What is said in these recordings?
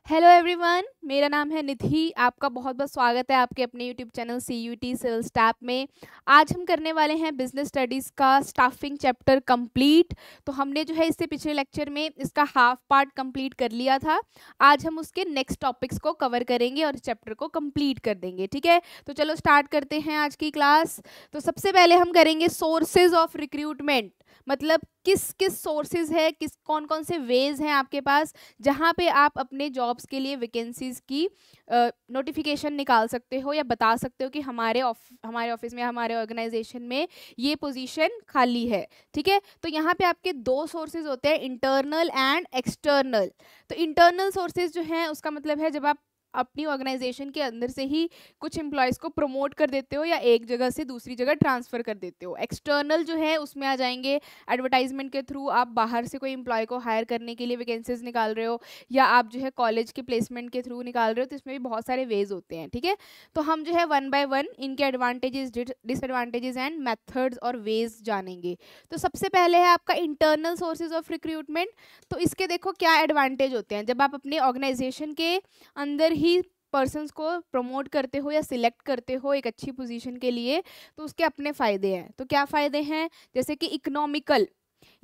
Hello everyone, मेरा नाम है निधि। आपका बहुत बहुत स्वागत है आपके अपने YouTube channel CUET civil staff में। आज हम करने वाले हैं बिजनेस स्टडीज़ का स्टाफिंग चैप्टर कंप्लीट। तो हमने जो है इससे पिछले लेक्चर में इसका हाफ पार्ट कंप्लीट कर लिया था। आज हम उसके नेक्स्ट टॉपिक्स को कवर करेंगे और इस चैप्टर को कंप्लीट कर देंगे। ठीक है, तो चलो स्टार्ट करते हैं आज की क्लास। तो सबसे पहले हम करेंगे सोर्सेज ऑफ रिक्रूटमेंट, मतलब किस किस सोर्सेज है, किस कौन कौन से वेज हैं आपके पास जहाँ पे आप अपने जॉब्स के लिए वैकेंसीज की नोटिफिकेशन निकाल सकते हो या बता सकते हो कि हमारे ऑफिस में, हमारे ऑर्गेनाइजेशन में ये पोजीशन खाली है। ठीक है, तो यहाँ पे आपके दो सोर्सेज होते हैं, इंटरनल एंड एक्सटर्नल। तो इंटरनल सोर्सेज जो हैं उसका मतलब है जब आप अपनी ऑर्गेनाइजेशन के अंदर से ही कुछ एम्प्लॉयज़ को प्रमोट कर देते हो या एक जगह से दूसरी जगह ट्रांसफ़र कर देते हो। एक्सटर्नल जो है उसमें आ जाएंगे एडवर्टाइजमेंट के थ्रू आप बाहर से कोई एम्प्लॉय को हायर करने के लिए वैकेंसीज निकाल रहे हो, या आप जो है कॉलेज के प्लेसमेंट के थ्रू निकाल रहे हो। तो इसमें भी बहुत सारे वेज होते हैं। ठीक है, तो हम जो है वन बाय वन इनके एडवांटेजेस, डिसएडवांटेजेस एंड मेथड्स और वेज जानेंगे। तो सबसे पहले है आपका इंटरनल सोर्सेज ऑफ रिक्रूटमेंट। तो इसके देखो क्या एडवांटेज होते हैं। जब आप अपने ऑर्गेनाइजेशन के अंदर ही पर्सन्स को प्रमोट करते हो या सिलेक्ट करते हो एक अच्छी पोजीशन के लिए, तो उसके अपने फ़ायदे हैं। तो क्या फ़ायदे हैं? जैसे कि इकोनॉमिकल,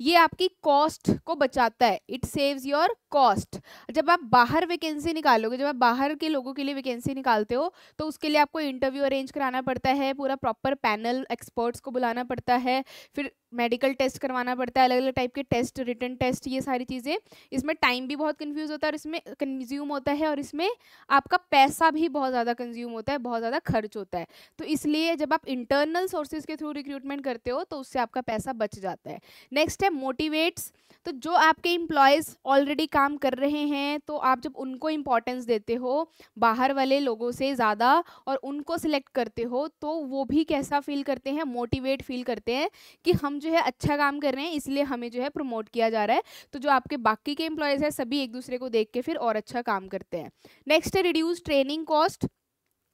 ये आपकी कॉस्ट को बचाता है, इट सेव्स योर कॉस्ट। जब आप बाहर वैकेंसी निकालोगे, जब आप बाहर के लोगों के लिए वैकेंसी निकालते हो, तो उसके लिए आपको इंटरव्यू अरेंज कराना पड़ता है, पूरा प्रॉपर पैनल एक्सपर्ट्स को बुलाना पड़ता है, फिर मेडिकल टेस्ट करवाना पड़ता है, अलग अलग टाइप के टेस्ट, रिटन टेस्ट, ये सारी चीज़ें। इसमें टाइम भी बहुत कंफ्यूज होता है और इसमें कंज्यूम होता है, और इसमें आपका पैसा भी बहुत ज़्यादा कंज्यूम होता है, बहुत ज़्यादा खर्च होता है। तो इसलिए जब आप इंटरनल सोर्सेज के थ्रू रिक्रूटमेंट करते हो तो उससे आपका पैसा बच जाता है। नेक्स्ट है मोटिवेट्स। तो जो आपके एम्प्लॉयज़ ऑलरेडी काम कर रहे हैं, तो आप जब उनको इम्पोर्टेंस देते हो बाहर वाले लोगों से ज़्यादा और उनको सिलेक्ट करते हो, तो वो भी कैसा फील करते हैं? मोटिवेट फील करते हैं कि हम जो है अच्छा काम कर रहे हैं, इसलिए हमें जो है प्रमोट किया जा रहा है। तो जो आपके बाकी के एम्प्लॉयज़ हैं सभी एक दूसरे को देख के फिर और अच्छा काम करते हैं। नेक्स्ट है रिड्यूस ट्रेनिंग कॉस्ट।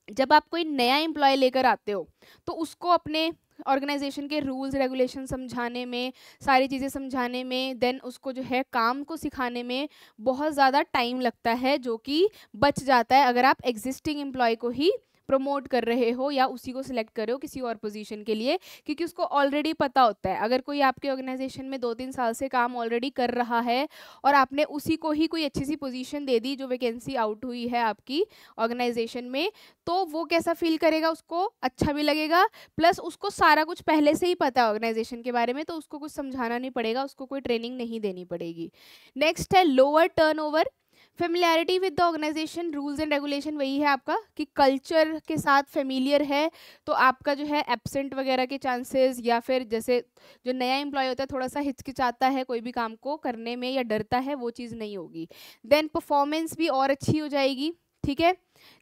जब आप कोई नया एम्प्लॉय लेकर आते हो तो उसको अपने ऑर्गेनाइजेशन के रूल्स रेगुलेशन समझाने में, सारी चीज़ें समझाने में, देन उसको जो है काम को सिखाने में बहुत ज़्यादा टाइम लगता है, जो कि बच जाता है अगर आप एग्जिस्टिंग एम्प्लॉय को ही प्रमोट कर रहे हो या उसी को सिलेक्ट कर रहे हो किसी और पोजीशन के लिए, क्योंकि उसको ऑलरेडी पता होता है। अगर कोई आपके ऑर्गेनाइजेशन में 2-3 साल से काम ऑलरेडी कर रहा है और आपने उसी को ही कोई अच्छी सी पोजीशन दे दी जो वैकेंसी आउट हुई है आपकी ऑर्गेनाइजेशन में, तो वो कैसा फील करेगा? उसको अच्छा भी लगेगा, प्लस उसको सारा कुछ पहले से ही पता है ऑर्गेनाइजेशन के बारे में, तो उसको कुछ समझाना नहीं पड़ेगा, उसको कोई ट्रेनिंग नहीं देनी पड़ेगी। नेक्स्ट है lower turnover. Familiarity with the organisation rules and regulation, वही है आपका कि कल्चर के साथ फेमिलियर है, तो आपका जो है एब्सेंट वगैरह के चांसेस, या फिर जैसे जो नया एम्प्लॉय होता है थोड़ा सा हिचकिचाता है कोई भी काम को करने में या डरता है, वो चीज़ नहीं होगी। देन परफॉर्मेंस भी और अच्छी हो जाएगी। ठीक है,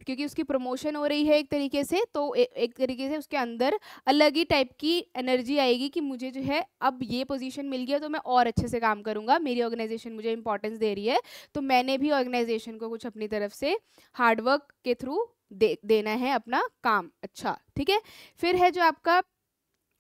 क्योंकि उसकी प्रमोशन हो रही है एक तरीके से, तो एक तरीके से उसके अंदर अलग ही टाइप की एनर्जी आएगी कि मुझे जो है अब ये पोजीशन मिल गया तो मैं और अच्छे से काम करूंगा, मेरी ऑर्गेनाइजेशन मुझे इंपॉर्टेंस दे रही है, तो मैंने भी ऑर्गेनाइजेशन को कुछ अपनी तरफ से हार्डवर्क के थ्रू देना है अपना काम। अच्छा, ठीक है। फिर है जो आपका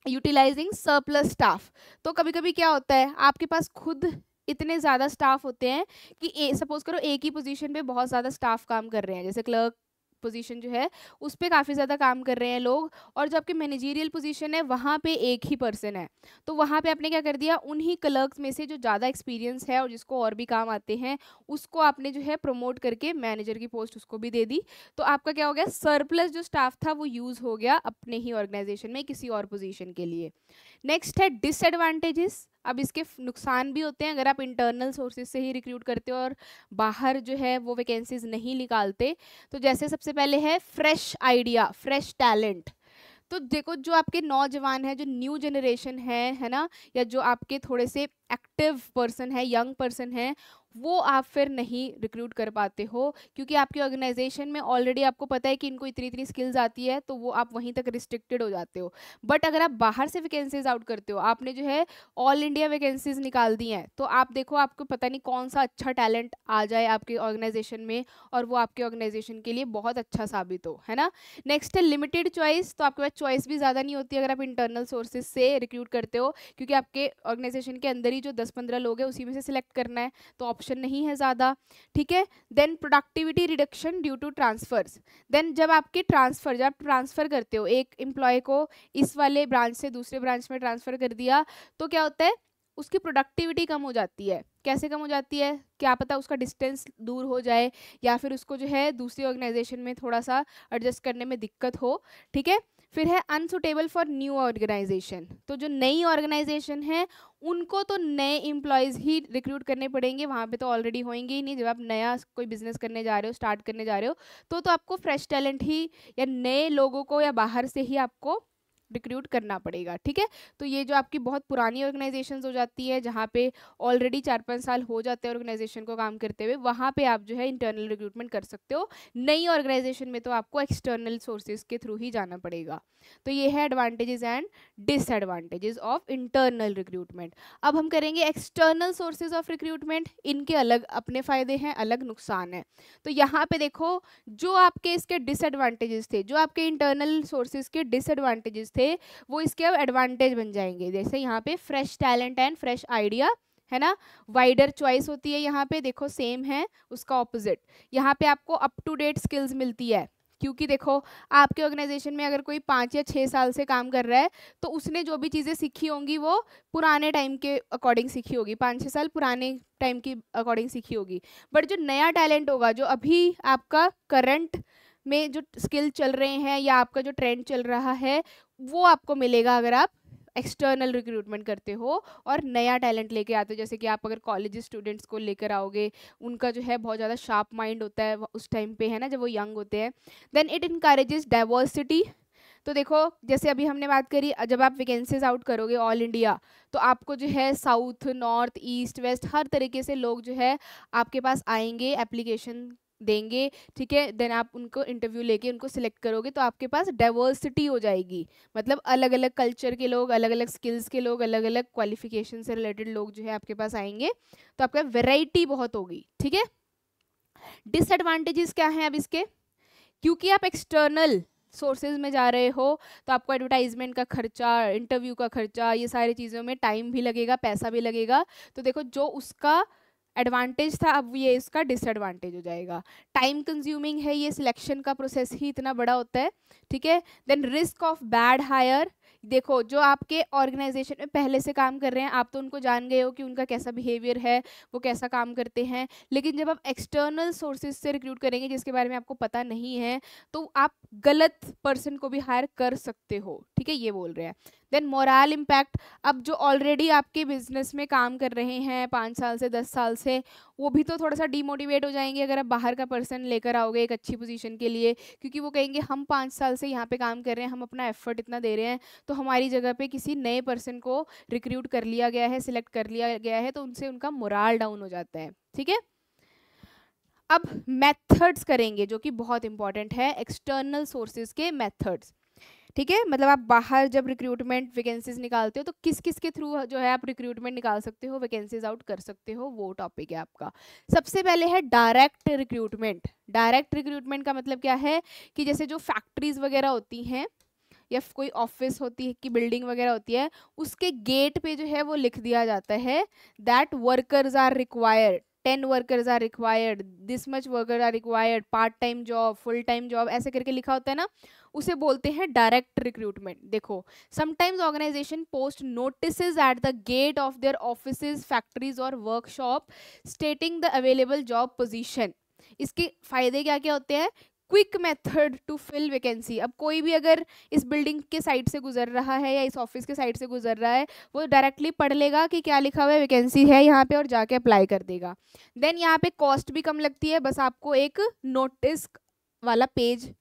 यूटिलाइजिंग सरप्लस स्टाफ। तो कभी कभी क्या होता है, आपके पास खुद इतने ज़्यादा स्टाफ होते हैं कि सपोज करो एक ही पोजीशन पे बहुत ज़्यादा स्टाफ काम कर रहे हैं, जैसे क्लर्क पोजीशन जो है उस पर काफ़ी ज़्यादा काम कर रहे हैं लोग, और जो आपकी मैनेजरियल पोजीशन है वहाँ पे एक ही पर्सन है, तो वहाँ पे आपने क्या कर दिया, उन्हीं क्लर्क्स में से जो ज़्यादा एक्सपीरियंस है और जिसको और भी काम आते हैं उसको आपने जो है प्रमोट करके मैनेजर की पोस्ट उसको भी दे दी। तो आपका क्या हो गया, सरप्लस जो स्टाफ था वो यूज़ हो गया अपने ही ऑर्गेनाइजेशन में किसी और पोजीशन के लिए। नेक्स्ट है डिसएडवांटेजेस। अब इसके नुकसान भी होते हैं अगर आप इंटरनल सोर्सेज से ही रिक्रूट करते हो और बाहर जो है वो वैकेंसीज नहीं निकालते। तो जैसे सबसे पहले है फ्रेश आइडिया, फ्रेश टैलेंट। तो देखो जो आपके नौजवान है, जो न्यू जनरेशन है ना, या जो आपके थोड़े से एक्टिव पर्सन है, यंग पर्सन है, वो आप फिर नहीं रिक्रूट कर पाते हो, क्योंकि आपकी ऑर्गेनाइजेशन में ऑलरेडी आपको पता है कि इनको इतनी इतनी स्किल्स आती है, तो वो आप वहीं तक रिस्ट्रिक्टेड हो जाते हो। बट अगर आप बाहर से वैकेंसीज आउट करते हो, आपने जो है ऑल इंडिया वैकेंसीज निकाल दी हैं, तो आप देखो आपको पता नहीं कौन सा अच्छा टैलेंट आ जाए आपके ऑर्गेनाइजेशन में और वो आपके ऑर्गेनाइजेशन के लिए बहुत अच्छा साबित हो, है ना। नेक्स्ट है लिमिटेड चॉइस। तो आपके पास चॉइस भी ज़्यादा नहीं होती अगर आप इंटरनल सोर्सेज से रिक्रूट करते हो, क्योंकि आपके ऑर्गेनाइजेशन के अंदर ही जो 10-15 लोग हैं उसी में से सिलेक्ट करना है, तो ऑप्शन नहीं है ज़्यादा, ठीक है। Then productivity reduction due to transfers. Then जब आप ट्रांसफ़र करते हो एक एम्प्लॉय को इस वाले ब्रांच से दूसरे ब्रांच में ट्रांसफ़र कर दिया, तो क्या होता है, उसकी प्रोडक्टिविटी कम हो जाती है। कैसे कम हो जाती है, क्या पता उसका डिस्टेंस दूर हो जाए या फिर उसको जो है दूसरी ऑर्गेनाइजेशन में थोड़ा सा एडजस्ट करने में दिक्कत हो, ठीक है। फिर है अनसुटेबल फॉर न्यू ऑर्गेनाइजेशन। तो जो नई ऑर्गेनाइजेशन है उनको तो नए एम्प्लॉयज़ ही रिक्रूट करने पड़ेंगे, वहाँ पे तो ऑलरेडी होंगे ही नहीं। जब आप नया कोई बिजनेस करने जा रहे हो, स्टार्ट करने जा रहे हो, तो आपको फ्रेश टैलेंट ही या नए लोगों को या बाहर से ही आपको रिक्रूट करना पड़ेगा, ठीक है। तो ये जो आपकी बहुत पुरानी ऑर्गेनाइजेशंस हो जाती है जहाँ पे ऑलरेडी 4-5 साल हो जाते हैं ऑर्गेनाइजेशन को काम करते हुए, वहाँ पे आप जो है इंटरनल रिक्रूटमेंट कर सकते हो। नई ऑर्गेनाइजेशन में तो आपको एक्सटर्नल सोर्सेज के थ्रू ही जाना पड़ेगा। तो ये है advantages and disadvantages of internal recruitment. अब हम करेंगे एक्सटर्नल सोर्सेज ऑफ रिक्रूटमेंट। इनके अलग अपने फ़ायदे हैं, अलग नुकसान है। तो यहाँ पे देखो, जो आपके इसके डिसएडवांटेजेस थे, जो आपके इंटरनल सोर्सेज के डिसएडवांटेजेस थे, वो इसके अब एडवांटेज बन जाएंगे। जैसे यहाँ पे fresh talent and fresh idea है ना, वाइडर चॉइस होती है। यहाँ पे देखो सेम है, उसका ऑपोजिट। यहाँ पे आपको अप टू डेट स्किल्स मिलती है, क्योंकि देखो आपके ऑर्गेनाइजेशन में अगर कोई 5 या 6 साल से काम कर रहा है तो उसने जो भी चीज़ें सीखी होंगी वो पुराने टाइम के अकॉर्डिंग सीखी होगी, 5-6 साल पुराने टाइम की अकॉर्डिंग सीखी होगी। बट जो नया टैलेंट होगा, जो अभी आपका करंट में जो स्किल चल रहे हैं या आपका जो ट्रेंड चल रहा है, वो आपको मिलेगा अगर आप एक्सटर्नल रिक्रूटमेंट करते हो और नया टैलेंट लेके आते हो। जैसे कि आप अगर कॉलेज स्टूडेंट्स को लेकर आओगे, उनका जो है बहुत ज़्यादा शार्प माइंड होता है उस टाइम पे, है ना, जब वो यंग होते हैं। Then it encourages diversity. तो देखो जैसे अभी हमने बात करी, जब आप वैकेंसीज आउट करोगे ऑल इंडिया, तो आपको जो है साउथ, नॉर्थ, ईस्ट, वेस्ट हर तरीके से लोग जो है आपके पास आएंगे, एप्लीकेशन देंगे, ठीक है। देन आप उनको इंटरव्यू लेके उनको सिलेक्ट करोगे, तो आपके पास डाइवर्सिटी हो जाएगी। मतलब अलग अलग कल्चर के लोग, अलग अलग स्किल्स के लोग, अलग अलग क्वालिफिकेशन से रिलेटेड लोग जो है आपके पास आएंगे, तो आपका वैरायटी बहुत होगी, ठीक है। डिसएडवांटेजेस क्या हैं अब इसके, क्योंकि आप एक्सटर्नल सोर्सेज में जा रहे हो तो आपको एडवर्टाइजमेंट का खर्चा, इंटरव्यू का खर्चा, ये सारी चीज़ों में टाइम भी लगेगा, पैसा भी लगेगा। तो देखो जो उसका एडवांटेज था, अब ये इसका डिसएडवांटेज हो जाएगा। टाइम कंज्यूमिंग है, ये सिलेक्शन का प्रोसेस ही इतना बड़ा होता है, ठीक है। Then risk of bad hire. देखो जो आपके ऑर्गेनाइजेशन में पहले से काम कर रहे हैं, आप तो उनको जान गए हो कि उनका कैसा बिहेवियर है, वो कैसा काम करते हैं। लेकिन जब आप एक्सटर्नल सोर्सेज से रिक्रूट करेंगे जिसके बारे में आपको पता नहीं है, तो आप गलत पर्सन को भी हायर कर सकते हो, ठीक है, ये बोल रहे हैं। Then moral impact. अब जो ऑलरेडी आपके बिजनेस में काम कर रहे हैं 5 साल से 10 साल से, वो भी तो थोड़ा सा डीमोटिवेट हो जाएंगे अगर आप बाहर का पर्सन लेकर आओगे एक अच्छी पोजीशन के लिए, क्योंकि वो कहेंगे हम 5 साल से यहाँ पे काम कर रहे हैं, हम अपना एफर्ट इतना दे रहे हैं, तो हमारी जगह पे किसी नए पर्सन को रिक्रूट कर लिया गया है, सिलेक्ट कर लिया गया है, तो उनसे उनका मोरल डाउन हो जाता है, ठीक है। अब मेथड्स करेंगे जो कि बहुत इंपॉर्टेंट है, एक्सटर्नल सोर्सेज के मेथड्स, ठीक है। मतलब आप बाहर जब रिक्रूटमेंट वैकेंसीज निकालते हो तो किस किस के थ्रू जो है आप रिक्रूटमेंट निकाल सकते हो, वैकेंसीज आउट कर सकते हो, वो टॉपिक है आपका। सबसे पहले है डायरेक्ट रिक्रूटमेंट। डायरेक्ट रिक्रूटमेंट का मतलब क्या है कि जैसे जो फैक्ट्रीज वगैरह होती हैं या कोई ऑफिस होती है कि बिल्डिंग वगैरह होती है, उसके गेट पे जो है वो लिख दिया जाता है that workers are required, 10 workers are required, this much worker are required, part time job, full time job, ऐसे करके लिखा होता है ना, उसे बोलते हैं डायरेक्ट रिक्रूटमेंट। देखो sometimes organisation post notices at the gate of their offices, factories और workshop stating the available job position. इसके फायदे क्या क्या होते हैं, quick method to fill vacancy. अब कोई भी अगर इस बिल्डिंग के साइड से गुजर रहा है या इस ऑफिस के साइड से गुजर रहा है, वो डायरेक्टली पढ़ लेगा कि क्या लिखा हुआ है, वैकेंसी है यहाँ पे, और जाके अप्लाई कर देगा। देन यहाँ पे कॉस्ट भी कम लगती है, बस आपको एक नोटिस वाला पेज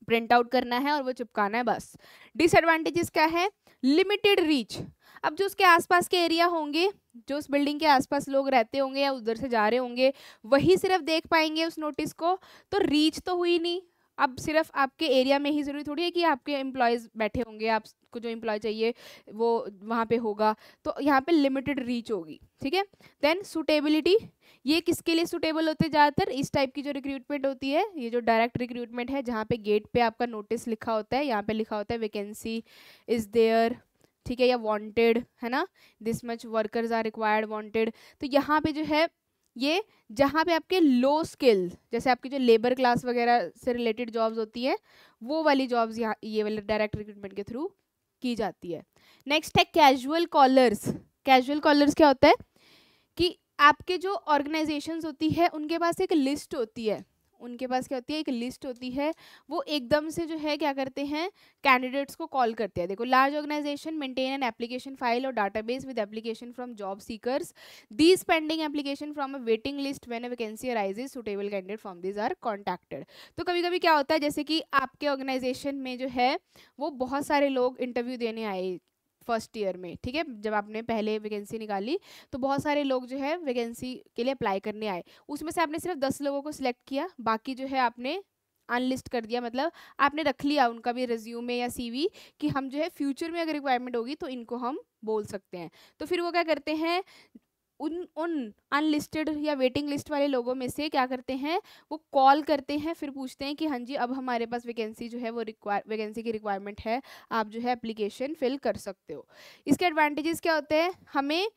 प्रिंट आउट करना है और वो चिपकाना है बस। डिसएडवांटेजेस क्या है, लिमिटेड रीच। अब जो उसके आसपास के एरिया होंगे, जो उस बिल्डिंग के आसपास लोग रहते होंगे या उधर से जा रहे होंगे, वही सिर्फ देख पाएंगे उस नोटिस को, तो रीच तो हुई नहीं। अब सिर्फ आपके एरिया में ही जरूरी थोड़ी है कि आपके एम्प्लॉयज़ बैठे होंगे, आपको जो एम्प्लॉय चाहिए वो वहाँ पे होगा, तो यहाँ पे लिमिटेड रीच होगी, ठीक है। देन सूटेबिलिटी, ये किसके लिए सूटेबल होते हैं ज़्यादातर, इस टाइप की जो रिक्रूटमेंट होती है, ये जो डायरेक्ट रिक्रूटमेंट है जहाँ पे गेट पे आपका नोटिस लिखा होता है, यहाँ पे लिखा होता है वैकेंसी इज देयर, ठीक है, या वांटेड, है ना, this much workers are required, wanted. तो यहाँ पे जो है ये जहाँ पे आपके लो स्किल, जैसे आपकी जो लेबर क्लास वगैरह से रिलेटेड जॉब्स होती है, वो वाली जॉब्स यहाँ ये वाले डायरेक्ट रिक्रूटमेंट के थ्रू की जाती है। नेक्स्ट है कैजुअल कॉलर्स। कैजुअल कॉलर्स क्या होता है कि आपके जो ऑर्गेनाइजेशंस होती है उनके पास एक लिस्ट होती है, उनके पास क्या होती है, एक लिस्ट होती है, वो एकदम से जो है क्या करते हैं, कैंडिडेट्स को कॉल करते हैं। देखो, large organisation maintain an application file और database with application from job seekers, these pending application from a waiting list when a vacancy arises, suitable candidate from these are contacted. तो कभी कभी क्या होता है, जैसे कि आपके ऑर्गेनाइजेशन में जो है वो बहुत सारे लोग इंटरव्यू देने आए फर्स्ट ईयर में, ठीक है, जब आपने पहले वैकेंसी निकाली तो बहुत सारे लोग जो है वैकेंसी के लिए अप्लाई करने आए, उसमें से आपने सिर्फ 10 लोगों को सिलेक्ट किया, बाकी जो है आपने अनलिस्ट कर दिया, मतलब आपने रख लिया उनका भी रिज्यूमे या सीवी कि हम जो है फ्यूचर में अगर रिक्वायरमेंट होगी तो इनको हम बोल सकते हैं। तो फिर वो क्या करते हैं, उन अनलिस्टेड या वेटिंग लिस्ट वाले लोगों में से क्या करते हैं, वो कॉल करते हैं, फिर पूछते हैं कि हाँ जी अब हमारे पास वैकेंसी जो है वो वैकेंसी की रिक्वायरमेंट है, आप जो है एप्लीकेशन फिल कर सकते हो। इसके एडवांटेजेस क्या होते हैं, हमें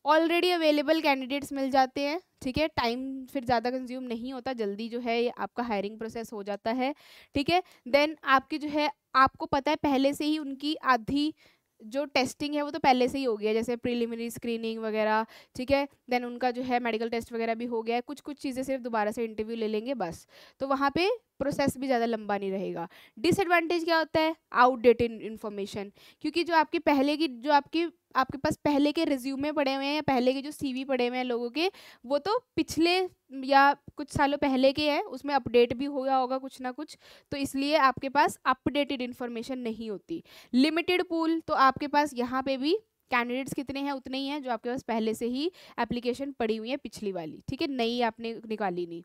ऑलरेडी अवेलेबल कैंडिडेट्स मिल जाते हैं, ठीक है, टाइम फिर ज़्यादा कंज्यूम नहीं होता, जल्दी जो है ये आपका हायरिंग प्रोसेस हो जाता है, ठीक है। देन आपकी जो है आपको पता है पहले से ही उनकी आधी जो टेस्टिंग है वो तो पहले से ही हो गया, जैसे प्रीलिमिनरी स्क्रीनिंग वगैरह, ठीक है, देन उनका जो है मेडिकल टेस्ट वगैरह भी हो गया है, कुछ कुछ चीज़ें सिर्फ दोबारा से इंटरव्यू ले लेंगे बस, तो वहाँ पे प्रोसेस भी ज़्यादा लंबा नहीं रहेगा। डिसएडवांटेज क्या होता है, आउटडेटेड इन्फॉर्मेशन, क्योंकि जो आपकी पहले की जो आपके पास पहले के रिज्यूमे पड़े हुए हैं या पहले के जो सीवी पड़े हुए हैं लोगों के, वो तो पिछले या कुछ सालों पहले के हैं, उसमें अपडेट भी हो गया होगा कुछ ना कुछ, तो इसलिए आपके पास अपडेटेड इन्फॉर्मेशन नहीं होती। लिमिटेड पूल, तो आपके पास यहाँ पे भी कैंडिडेट्स कितने हैं उतने ही हैं जो आपके पास पहले से ही एप्लीकेशन पड़ी हुई है पिछली वाली, ठीक है, नई आपने निकाली नहीं।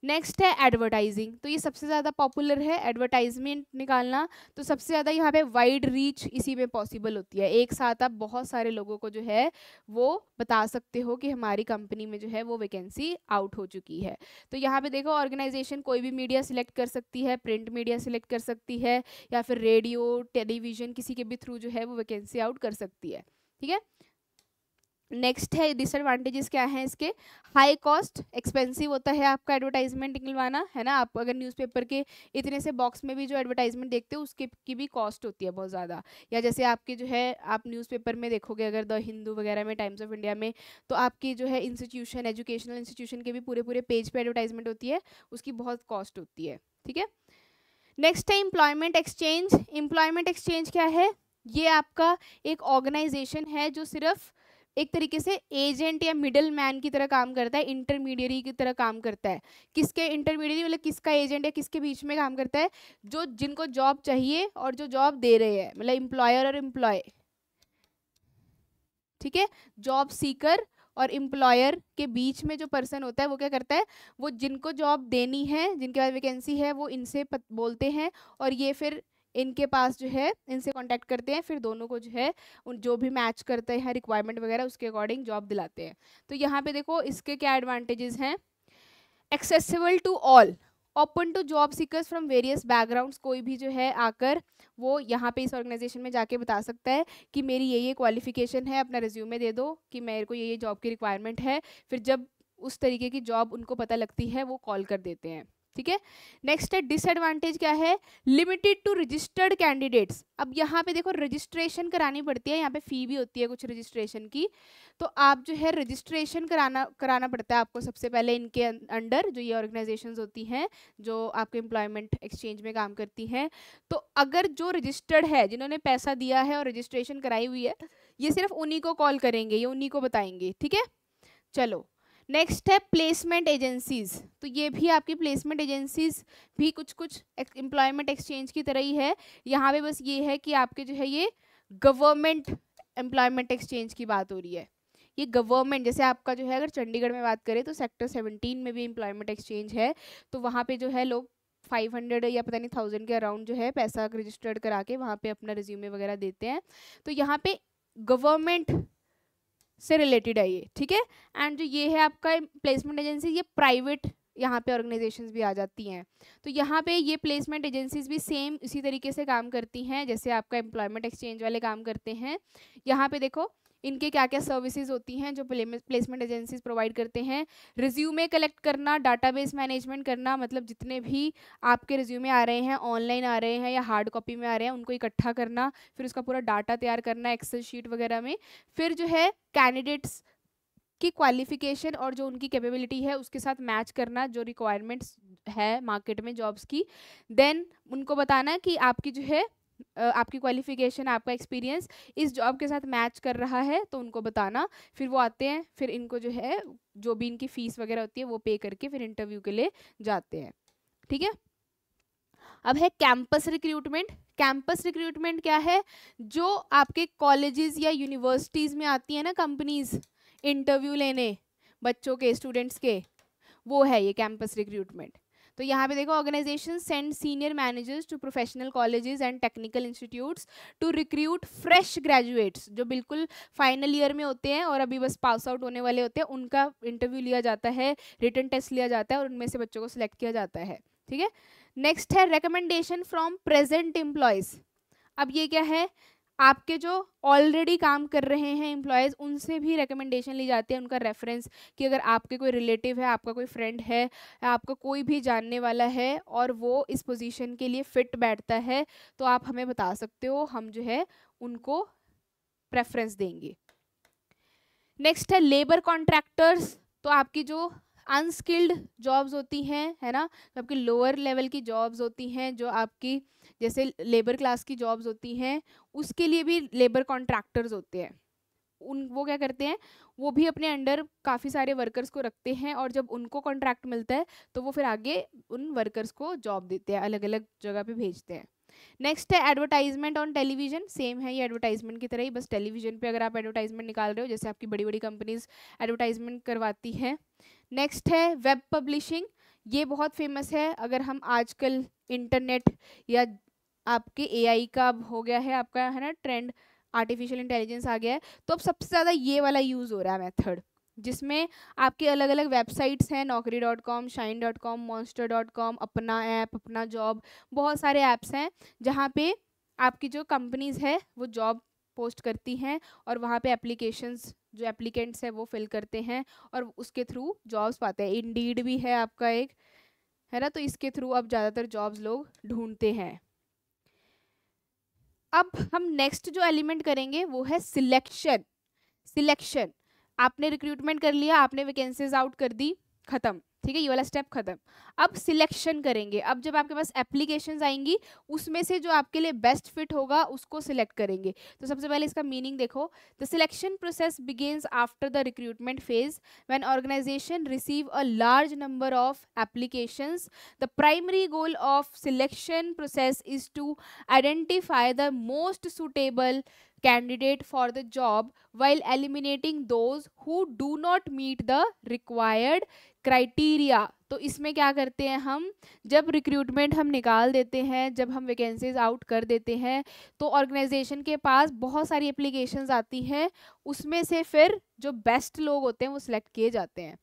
नेक्स्ट है एडवर्टाइजिंग, तो ये सबसे ज़्यादा पॉपुलर है एडवर्टाइजमेंट निकालना, तो सबसे ज़्यादा यहाँ पे वाइड रीच इसी में पॉसिबल होती है, एक साथ आप बहुत सारे लोगों को जो है वो बता सकते हो कि हमारी कंपनी में जो है वो वैकेंसी आउट हो चुकी है। तो यहाँ पे देखो, ऑर्गेनाइजेशन कोई भी मीडिया सिलेक्ट कर सकती है, प्रिंट मीडिया सिलेक्ट कर सकती है या फिर रेडियो टेलीविजन किसी के भी थ्रू जो है वो वैकेंसी आउट कर सकती है, ठीक है। नेक्स्ट है डिसएडवांटेजेस क्या है इसके, हाई कॉस्ट, एक्सपेंसिव होता है आपका एडवर्टाइजमेंट निकलवाना, है ना, आप अगर न्यूज़पेपर के इतने से बॉक्स में भी जो एडवर्टाइजमेंट देखते हो उसके की भी कॉस्ट होती है बहुत ज़्यादा, या जैसे आपके जो है आप न्यूज़पेपर में देखोगे अगर द हिंदू वगैरह में, टाइम्स ऑफ इंडिया में, तो आपकी जो है इंस्टीट्यूशन एजुकेशनल इंस्टीट्यूशन के भी पूरे पूरे पेज पे एडवर्टाइजमेंट होती है, उसकी बहुत कॉस्ट होती है, ठीक है। नेक्स्ट है एम्प्लॉयमेंट एक्सचेंज। एम्प्लॉयमेंट एक्सचेंज क्या है, ये आपका एक ऑर्गेनाइजेशन है जो सिर्फ एक तरीके से एजेंट या मिडल मैन की तरह काम करता है, इंटरमीडियरी की तरह काम करता है। किसके इंटरमीडियरी, मतलब किसका एजेंट है, किसके बीच में काम करता है, जो जिनको जॉब चाहिए और जो जॉब दे रहे हैं, मतलब एम्प्लॉयर और एम्प्लॉय, ठीक है, जॉब सीकर और एम्प्लॉयर के बीच में जो पर्सन होता है वो क्या करता है, वो जिनको जॉब देनी है, जिनके पास वैकेंसी है, वो इनसे बोलते हैं और ये फिर इनके पास जो है इनसे कांटेक्ट करते हैं, फिर दोनों को जो है उन जो भी मैच करते हैं रिक्वायरमेंट वगैरह उसके अकॉर्डिंग जॉब दिलाते हैं। तो यहाँ पे देखो इसके क्या एडवांटेजेस हैं, accessible to all, open to job seekers from various backgrounds, कोई भी जो है आकर वो यहाँ पे इस ऑर्गेनाइजेशन में जाके बता सकता है कि मेरी ये क्वालिफिकेशन है, अपना रिज्यूमे दे दो कि मेरे को ये जॉब की रिक्वायरमेंट है, फिर जब उस तरीके की जॉब उनको पता लगती है वो कॉल कर देते हैं, ठीक है। नेक्स्ट है डिसएडवांटेज क्या है, लिमिटेड टू रजिस्टर्ड कैंडिडेट्स। अब यहाँ पे देखो रजिस्ट्रेशन करानी पड़ती है, यहाँ पे फी भी होती है कुछ रजिस्ट्रेशन की, तो आप जो है रजिस्ट्रेशन कराना पड़ता है आपको सबसे पहले इनके अंडर, जो ये ऑर्गेनाइजेशंस होती हैं जो आपके एम्प्लॉयमेंट एक्सचेंज में काम करती हैं। तो अगर जो रजिस्टर्ड है, जिन्होंने पैसा दिया है और रजिस्ट्रेशन कराई हुई है, ये सिर्फ उन्हीं को कॉल करेंगे, ये उन्हीं को बताएंगे, ठीक है। चलो नेक्स्ट है प्लेसमेंट एजेंसीज, तो ये भी आपकी प्लेसमेंट एजेंसीज भी कुछ कुछ एम्प्लॉयमेंट एक्सचेंज की तरह ही है, यहाँ पे बस ये है कि आपके जो है ये गवर्नमेंट एम्प्लॉयमेंट एक्सचेंज की बात हो रही है, ये गवर्नमेंट, जैसे आपका जो है अगर चंडीगढ़ में बात करें तो सेक्टर 17 में भी एम्प्लॉयमेंट एक्सचेंज है, तो वहाँ पे जो है लोग 500 या पता नहीं 1000 के अराउंड जो है पैसा रजिस्टर्ड करा के वहाँ पे अपना रिज्यूमे वगैरह देते हैं, तो यहाँ पे गवर्नमेंट से रिलेटेड है ये, ठीक है। एंड जो ये है आपका प्लेसमेंट एजेंसी, ये प्राइवेट यहाँ पे ऑर्गेनाइजेशंस भी आ जाती हैं, तो यहाँ पे ये प्लेसमेंट एजेंसीज भी सेम इसी तरीके से काम करती हैं जैसे आपका एम्प्लॉयमेंट एक्सचेंज वाले काम करते हैं। यहाँ पे देखो इनके क्या क्या सर्विसेज होती हैं जो प्लेसमेंट एजेंसीज प्रोवाइड करते हैं। रिज्यूमे कलेक्ट करना, डाटाबेस मैनेजमेंट करना, मतलब जितने भी आपके रिज्यूमे आ रहे हैं, ऑनलाइन आ रहे हैं या हार्ड कॉपी में आ रहे हैं, उनको इकट्ठा करना, फिर उसका पूरा डाटा तैयार करना एक्सेल शीट वगैरह में। फिर जो है कैंडिडेट्स की क्वालिफिकेशन और जो उनकी कैपेबिलिटी है उसके साथ मैच करना, जो रिक्वायरमेंट्स है मार्केट में जॉब्स की। देन उनको बताना कि आपकी जो है आपकी क्वालिफिकेशन, आपका एक्सपीरियंस इस जॉब के साथ मैच कर रहा है, तो उनको बताना। फिर वो आते हैं, फिर इनको जो है जो भी इनकी फीस वगैरह होती है वो पे करके फिर इंटरव्यू के लिए जाते हैं। ठीक है। अब है कैंपस रिक्रूटमेंट। कैंपस रिक्रूटमेंट क्या है? जो आपके कॉलेजेस या यूनिवर्सिटीज में आती है ना कंपनीज इंटरव्यू लेने बच्चों के, स्टूडेंट्स के, वो है ये कैंपस रिक्रूटमेंट। तो यहाँ पे देखो, organisation send senior managers to professional colleges and technical institutes to recruit fresh graduates, जो बिल्कुल फाइनल ईयर में होते हैं और अभी बस पास आउट होने वाले होते हैं, उनका इंटरव्यू लिया जाता है, रिटन टेस्ट लिया जाता है और उनमें से बच्चों को सिलेक्ट किया जाता है। ठीक है। नेक्स्ट है रिकमेंडेशन फ्रॉम प्रेजेंट एम्प्लॉयज। अब ये क्या है? आपके जो ऑलरेडी काम कर रहे हैं एम्प्लॉयज़, उनसे भी रिकमेंडेशन ली जाती है, उनका रेफरेंस, कि अगर आपके कोई रिलेटिव है, आपका कोई फ्रेंड है, आपका कोई भी जानने वाला है और वो इस पोजीशन के लिए फिट बैठता है, तो आप हमें बता सकते हो, हम जो है उनको प्रेफरेंस देंगे। नेक्स्ट है लेबर कॉन्ट्रैक्टर्स। तो आपकी जो अनस्किल्ड जॉब्स होती हैं, है ना, तो आपकी लोअर लेवल की जॉब्स होती हैं, जो आपकी जैसे लेबर क्लास की जॉब्स होती हैं, उसके लिए भी लेबर कॉन्ट्रैक्टर्स होते हैं। वो क्या करते हैं? वो भी अपने अंडर काफ़ी सारे वर्कर्स को रखते हैं और जब उनको कॉन्ट्रैक्ट मिलता है तो वो फिर आगे उन वर्कर्स को जॉब देते हैं, अलग अलग जगह पे भेजते हैं। नेक्स्ट है एडवर्टाइजमेंट ऑन टेलीविजन। सेम है ये एडवर्टाइजमेंट की तरह ही, बस टेलीविजन पे अगर आप एडवर्टाइजमेंट निकाल रहे हो, जैसे आपकी बड़ी बड़ी कंपनीज एडवर्टाइजमेंट करवाती हैं। नेक्स्ट है वेब पब्लिशिंग। ये बहुत फेमस है। अगर हम आजकल इंटरनेट या आपके एआई का हो गया है, आपका है ना ट्रेंड, आर्टिफिशियल इंटेलिजेंस आ गया है, तो अब सबसे ज़्यादा ये वाला यूज़ हो रहा है मेथड, जिसमें आपके अलग अलग वेबसाइट्स हैं, naukri.com, shine.com, monster.com, अपना ऐप, अपना जॉब, बहुत सारे ऐप्स हैं जहाँ पे आपकी जो कंपनीज है वो जॉब पोस्ट करती हैं और वहाँ पे एप्लीकेशंस, जो एप्लीकेंट्स हैं वो फिल करते हैं और उसके थ्रू जॉब्स पाते हैं। इंडीड भी है आपका एक, है ना, तो इसके थ्रू अब ज़्यादातर जॉब्स लोग ढूंढते हैं। अब हम नेक्स्ट जो एलिमेंट करेंगे वो है सिलेक्शन। सिलेक्शन, आपने रिक्रूटमेंट कर लिया, आपने वैकेंसीज आउट कर दी, खत्म। ठीक है, ये वाला स्टेप खत्म। अब सिलेक्शन करेंगे। अब जब आपके पास एप्लीकेशंस आएंगी, उसमें से जो आपके लिए बेस्ट फिट होगा उसको सिलेक्ट करेंगे। तो सबसे पहले इसका मीनिंग देखो। The selection process begins after the recruitment phase when organisation receive a large number of applications. The primary goal of selection process is to identify the most suitable candidate for the job while eliminating those who do not meet the required criteria। तो इसमें क्या करते हैं हम, जब recruitment हम निकाल देते हैं, जब हम वैकेंसीज आउट कर देते हैं, तो ऑर्गेनाइजेशन के पास बहुत सारी एप्लीकेशंस आती हैं, उसमें से फिर जो बेस्ट लोग होते हैं वो सिलेक्ट किए जाते हैं।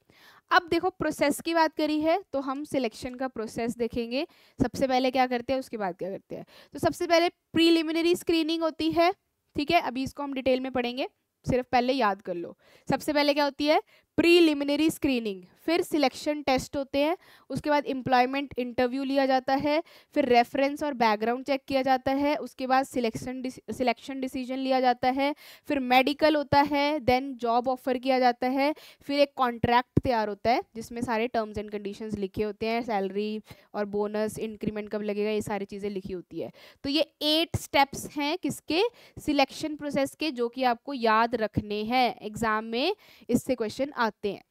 अब देखो, प्रोसेस की बात करी है तो हम सिलेक्शन का प्रोसेस देखेंगे। सबसे पहले क्या करते हैं, उसके बाद क्या करते हैं। तो सबसे पहले प्रीलिमिनरी स्क्रीनिंग होती है। ठीक है, अभी इसको हम डिटेल में पढ़ेंगे, सिर्फ पहले याद कर लो। सबसे पहले क्या होती है, प्रीलिमिनरी स्क्रीनिंग, फिर सिलेक्शन टेस्ट होते हैं, उसके बाद एम्प्लॉयमेंट इंटरव्यू लिया जाता है, फिर रेफरेंस और बैकग्राउंड चेक किया जाता है, उसके बाद सिलेक्शन डिसीजन लिया जाता है, फिर मेडिकल होता है, देन जॉब ऑफर किया जाता है, फिर एक कॉन्ट्रैक्ट तैयार होता है जिसमें सारे टर्म्स एंड कंडीशंस लिखे होते हैं, सैलरी और बोनस, इंक्रीमेंट कब लगेगा, ये सारी चीज़ें लिखी होती है। तो ये 8 स्टेप्स हैं किसके, सिलेक्शन प्रोसेस के, जो कि आपको याद रखने हैं, एग्जाम में इससे क्वेश्चन आते हैं।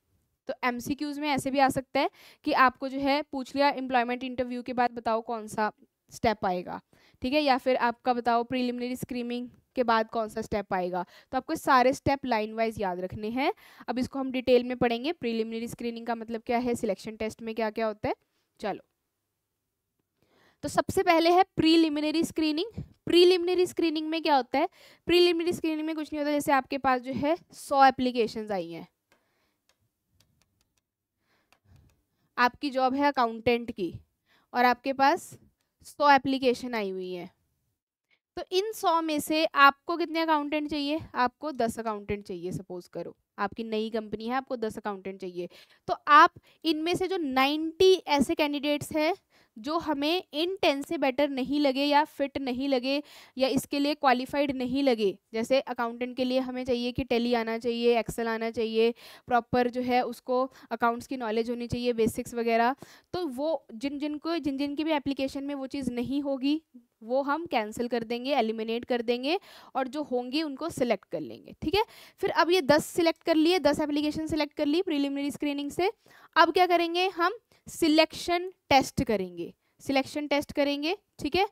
तो एमसीक्यूज में ऐसे भी आ सकता है कि आपको जो है पूछ लिया एम्प्लॉयमेंट इंटरव्यू के बाद बताओ कौन सा स्टेप आएगा। ठीक है, या फिर आपका बताओ प्रीलिमिनरी स्क्रीनिंग के बाद कौन सा स्टेप आएगा। तो आपको सारे स्टेप लाइन वाइज याद रखने हैं। अब इसको हम डिटेल में पढ़ेंगे। प्रीलिमिनरी स्क्रीनिंग का मतलब क्या है, सिलेक्शन टेस्ट में क्या क्या होता है। चलो, तो सबसे पहले है प्रीलिमिनरी स्क्रीनिंग। प्रीलिमिनरी स्क्रीनिंग में क्या होता है, प्रीलिमिनरी स्क्रीनिंग में कुछ नहीं होता, जैसे आपके पास जो है 100 एप्लीकेशंस आई हैं, आपकी जॉब है अकाउंटेंट की और आपके पास 100 एप्लीकेशन आई हुई है, तो इन 100 में से आपको कितने अकाउंटेंट चाहिए? आपको 10 अकाउंटेंट चाहिए, सपोज करो आपकी नई कंपनी है, आपको 10 अकाउंटेंट चाहिए। तो आप इनमें से जो 90 ऐसे कैंडिडेट्स हैं जो हमें इन 10 से बेटर नहीं लगे या फिट नहीं लगे या इसके लिए क्वालिफाइड नहीं लगे, जैसे अकाउंटेंट के लिए हमें चाहिए कि टैली आना चाहिए, एक्सेल आना चाहिए, प्रॉपर जो है उसको अकाउंट्स की नॉलेज होनी चाहिए, बेसिक्स वगैरह, तो वो जिन जिन की भी एप्लीकेशन में वो चीज़ नहीं होगी वो हम कैंसिल कर देंगे, एलिमिनेट कर देंगे, और जो होंगे उनको सिलेक्ट कर लेंगे। ठीक है, फिर अब ये 10 सिलेक्ट कर लिए, 10 एप्लीकेशन सिलेक्ट कर ली प्रीलिमिनरी स्क्रीनिंग से। अब क्या करेंगे हम? सिलेक्शन टेस्ट करेंगे, सिलेक्शन टेस्ट करेंगे। ठीक है,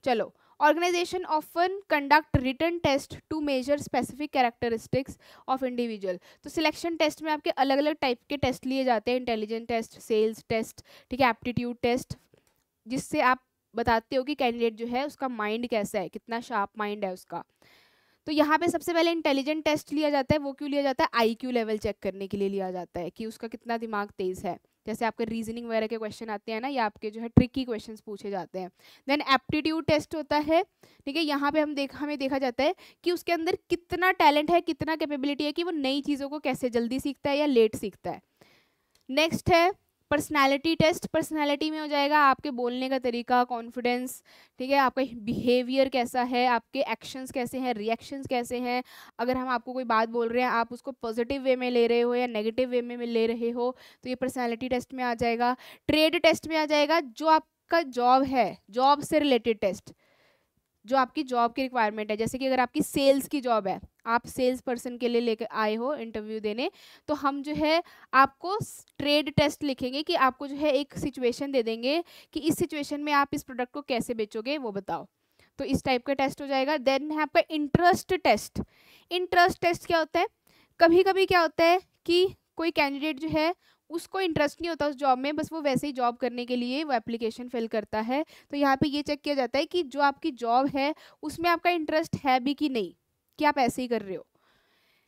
चलो। Organisation often conduct written test to measure specific characteristics of individual. तो सिलेक्शन टेस्ट में आपके अलग अलग टाइप के टेस्ट लिए जाते हैं, इंटेलिजेंस टेस्ट, सेल्स टेस्ट, ठीक है, एप्टीट्यूड टेस्ट, जिससे आप बताते हो कि कैंडिडेट जो है उसका माइंड कैसा है, कितना शार्प माइंड है उसका। तो यहाँ पे सबसे पहले इंटेलिजेंट टेस्ट लिया जाता है। वो क्यों लिया जाता है? आईक्यू लेवल चेक करने के लिए लिया जाता है कि उसका कितना दिमाग तेज है। जैसे आपके रीजनिंग वगैरह के क्वेश्चन आते हैं ना, या आपके जो है ट्रिकी क्वेश्चंस पूछे जाते हैं। देन एप्टीट्यूड टेस्ट होता है, ठीक है, यहाँ पे हमें देखा जाता है कि उसके अंदर कितना टैलेंट है, कितना कैपेबिलिटी है कि वो नई चीज़ों को कैसे जल्दी सीखता है या लेट सीखता है। नेक्स्ट है पर्सनालिटी टेस्ट। पर्सनालिटी में हो जाएगा आपके बोलने का तरीका, कॉन्फिडेंस, ठीक है, आपका बिहेवियर कैसा है, आपके एक्शंस कैसे हैं, रिएक्शंस कैसे हैं, अगर हम आपको कोई बात बोल रहे हैं आप उसको पॉजिटिव वे में ले रहे हो या नेगेटिव वे में ले रहे हो, तो ये पर्सनालिटी टेस्ट में आ जाएगा। ट्रेड टेस्ट में आ जाएगा जो आपका जॉब है, जॉब से रिलेटेड टेस्ट, जो आपकी जॉब की रिक्वायरमेंट है। जैसे कि अगर आपकी सेल्स की जॉब है, आप सेल्स पर्सन के लिए लेकर आए हो इंटरव्यू देने, तो हम जो है आपको ट्रेड टेस्ट लिखेंगे कि आपको जो है एक सिचुएशन दे देंगे कि इस सिचुएशन में आप इस प्रोडक्ट को कैसे बेचोगे वो बताओ, तो इस टाइप का टेस्ट हो जाएगा। देन है आपका इंटरेस्ट टेस्ट। इंटरेस्ट टेस्ट क्या होता है? कभी कभी क्या होता है कि कोई कैंडिडेट जो है उसको इंटरेस्ट नहीं होता उस जॉब में, बस वो वैसे ही जॉब करने के लिए वो एप्लीकेशन फिल करता है। तो यहाँ पे ये चेक किया जाता है कि जो आपकी जॉब है उसमें आपका इंटरेस्ट है भी कि नहीं, कि आप ऐसे ही कर रहे हो।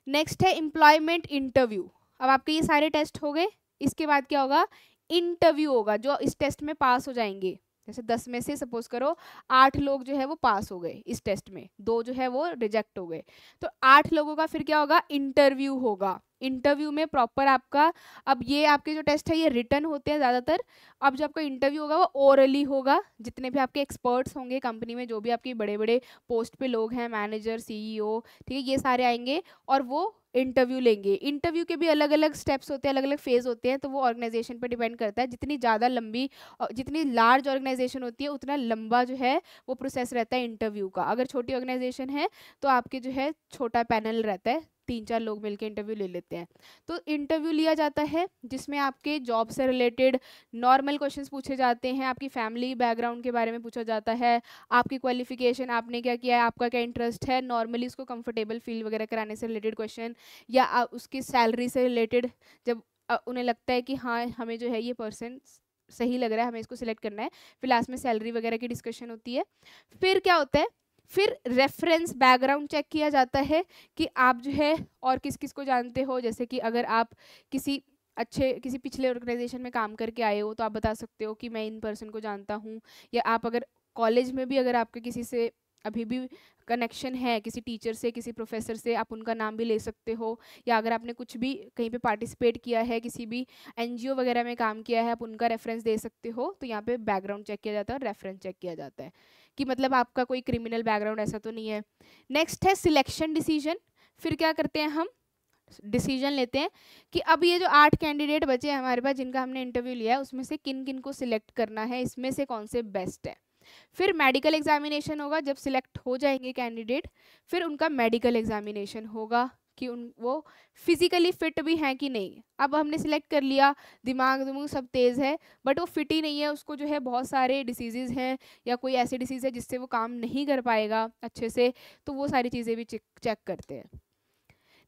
नेक्स्ट है एम्प्लॉयमेंट इंटरव्यू। अब आपके ये सारे टेस्ट हो गए, इसके बाद क्या होगा? इंटरव्यू होगा। जो इस टेस्ट में पास हो जाएंगे, जैसे 10 में से सपोज करो 8 लोग जो है वो पास हो गए इस टेस्ट में, 2 जो है वो रिजेक्ट हो गए, तो 8 लोगों का फिर क्या होगा? इंटरव्यू होगा। इंटरव्यू में प्रॉपर आपका, अब ये आपके जो टेस्ट है ये रिटन होते हैं ज़्यादातर, अब जो आपका इंटरव्यू होगा वो ओरली होगा। जितने भी आपके एक्सपर्ट्स होंगे कंपनी में, जो भी आपके बड़े बड़े पोस्ट पे लोग हैं, मैनेजर, सीईओ, ठीक है, ये सारे आएंगे और वो इंटरव्यू लेंगे। इंटरव्यू के भी अलग अलग स्टेप्स होते हैं, अलग अलग फेज होते हैं, तो वो ऑर्गेनाइजेशन पर डिपेंड करता है। जितनी ज़्यादा लंबी और जितनी लार्ज ऑर्गेनाइजेशन होती है उतना लंबा जो है वो प्रोसेस रहता है इंटरव्यू का। अगर छोटी ऑर्गेनाइजेशन है तो आपके जो है छोटा पैनल रहता है, 3-4 लोग मिलकर इंटरव्यू ले लेते हैं। तो इंटरव्यू लिया जाता है जिसमें आपके जॉब से रिलेटेड नॉर्मल क्वेश्चंस पूछे जाते हैं, आपकी फैमिली बैकग्राउंड के बारे में पूछा जाता है, आपकी क्वालिफिकेशन, आपने क्या किया है, आपका क्या इंटरेस्ट है, नॉर्मली उसको कंफर्टेबल फील वगैरह कराने से रिलेटेड क्वेश्चन, या उसकी सैलरी से रिलेटेड, जब उन्हें लगता है कि हाँ हमें जो है ये पर्सन सही लग रहा है, हमें इसको सिलेक्ट करना है, फिर लास्ट में सैलरी वगैरह की डिस्कशन होती है। फिर क्या होता है? फिर रेफरेंस बैकग्राउंड चेक किया जाता है कि आप जो है और किस किस को जानते हो। जैसे कि अगर आप किसी पिछले ऑर्गेनाइजेशन में काम करके आए हो तो आप बता सकते हो कि मैं इन पर्सन को जानता हूँ, या आप अगर कॉलेज में भी अगर आपके किसी से अभी भी कनेक्शन है, किसी टीचर से, किसी प्रोफेसर से, आप उनका नाम भी ले सकते हो, या अगर आपने कुछ भी कहीं पे पार्टिसिपेट किया है, किसी भी एनजीओ वगैरह में काम किया है, आप उनका रेफरेंस दे सकते हो। तो यहाँ पे बैकग्राउंड चेक किया जाता है और रेफरेंस चेक किया जाता है कि मतलब आपका कोई क्रिमिनल बैकग्राउंड ऐसा तो नहीं है। नेक्स्ट है सिलेक्शन डिसीजन। फिर क्या करते हैं हम? डिसीजन लेते हैं कि अब ये जो 8 कैंडिडेट बचे हैं हमारे पास जिनका हमने इंटरव्यू लिया है, उसमें से किन किन को सिलेक्ट करना है, इसमें से कौन से बेस्ट है। फिर मेडिकल एग्जामिनेशन होगा। जब सिलेक्ट हो जाएंगे कैंडिडेट, फिर उनका मेडिकल एग्जामिनेशन होगा कि वो फिजिकली फिट भी हैं कि नहीं। अब हमने सिलेक्ट कर लिया, दिमाग सब तेज़ है, बट वो फिट ही नहीं है, उसको जो है बहुत सारे डिसीज़ हैं या कोई ऐसे डिसीज़ है जिससे वो काम नहीं कर पाएगा अच्छे से, तो वो सारी चीज़ें भी चेक करते हैं।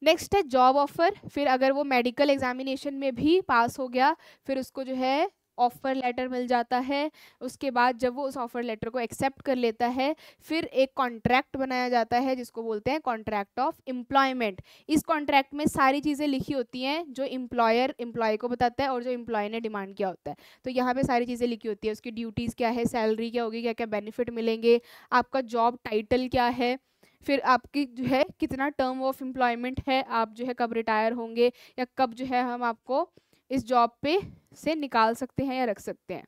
नेक्स्ट है जॉब ऑफर। फिर अगर वो मेडिकल एग्जामिनेशन में भी पास हो गया, फिर उसको जो है ऑफर लेटर मिल जाता है। उसके बाद जब वो उस ऑफर लेटर को एक्सेप्ट कर लेता है, फिर एक कॉन्ट्रैक्ट बनाया जाता है जिसको बोलते हैं कॉन्ट्रैक्ट ऑफ एम्प्लॉयमेंट। इस कॉन्ट्रैक्ट में सारी चीज़ें लिखी होती हैं जो एम्प्लॉयर एम्प्लॉय को बताता है और जो एम्प्लॉय ने डिमांड किया होता है। तो यहाँ पे सारी चीज़ें लिखी होती है, उसकी ड्यूटीज़ क्या है, सैलरी क्या होगी, क्या क्या बेनिफिट मिलेंगे, आपका जॉब टाइटल क्या है, फिर आपकी जो है कितना टर्म ऑफ एम्प्लॉयमेंट है, आप जो है कब रिटायर होंगे या कब जो है हम आपको इस जॉब पे से निकाल सकते हैं या रख सकते हैं।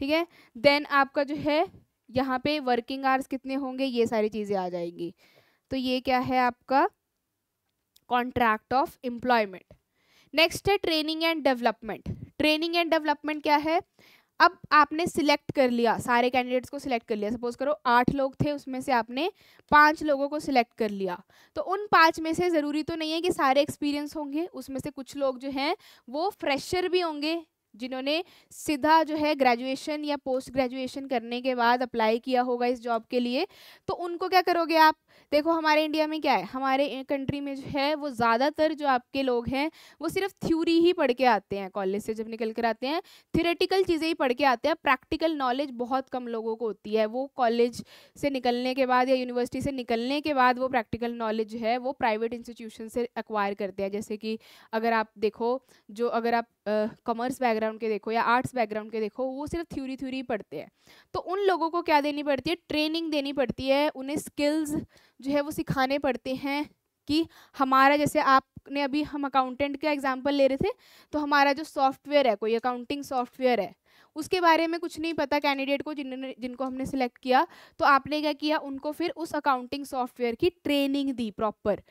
ठीक है, देन आपका जो है यहाँ पे वर्किंग आवर्स कितने होंगे, ये सारी चीज़ें आ जाएंगी। तो ये क्या है आपका कॉन्ट्रैक्ट ऑफ एम्प्लॉयमेंट। नेक्स्ट है training and development. Training and development क्या है, अब आपने सिलेक्ट कर लिया, सारे कैंडिडेट्स को सिलेक्ट कर लिया, सपोज करो 8 लोग थे, उसमें से आपने 5 लोगों को सिलेक्ट कर लिया। तो उन 5 में से ज़रूरी तो नहीं है कि सारे एक्सपीरियंस होंगे, उसमें से कुछ लोग जो हैं वो फ्रेशर भी होंगे, जिन्होंने सीधा जो है ग्रेजुएशन या पोस्ट ग्रेजुएशन करने के बाद अप्लाई किया होगा इस जॉब के लिए। तो उनको क्या करोगे आप, देखो हमारे इंडिया में क्या है, हमारे कंट्री में जो है वो ज़्यादातर जो आपके लोग हैं वो सिर्फ थ्योरी ही पढ़ के आते हैं, कॉलेज से जब निकल कर आते हैं थियोरेटिकल चीज़ें ही पढ़ के आते हैं, प्रैक्टिकल नॉलेज बहुत कम लोगों को होती है। वो कॉलेज से निकलने के बाद या यूनिवर्सिटी से निकलने के बाद वो प्रैक्टिकल नॉलेज जो है वो प्राइवेट इंस्टीट्यूशन से एक्वायर करते हैं। जैसे कि अगर आप देखो, जो अगर आप कॉमर्स बैकग्राउंड के देखो या आर्ट्स बैकग्राउंड के देखो, वो सिर्फ थ्योरी पढ़ते हैं। तो उन लोगों को क्या देनी पड़ती है, ट्रेनिंग देनी पड़ती है, उन्हें स्किल्स जो है वो सिखाने पड़ते हैं कि हमारा, जैसे आपने अभी हम अकाउंटेंट का एग्जांपल ले रहे थे, तो हमारा जो सॉफ्टवेयर है, कोई अकाउंटिंग सॉफ्टवेयर है, उसके बारे में कुछ नहीं पता कैंडिडेट को, जिनको हमने सिलेक्ट किया, तो आपने क्या किया, उनको फिर उस अकाउंटिंग सॉफ्टवेयर की ट्रेनिंग दी प्रॉपर।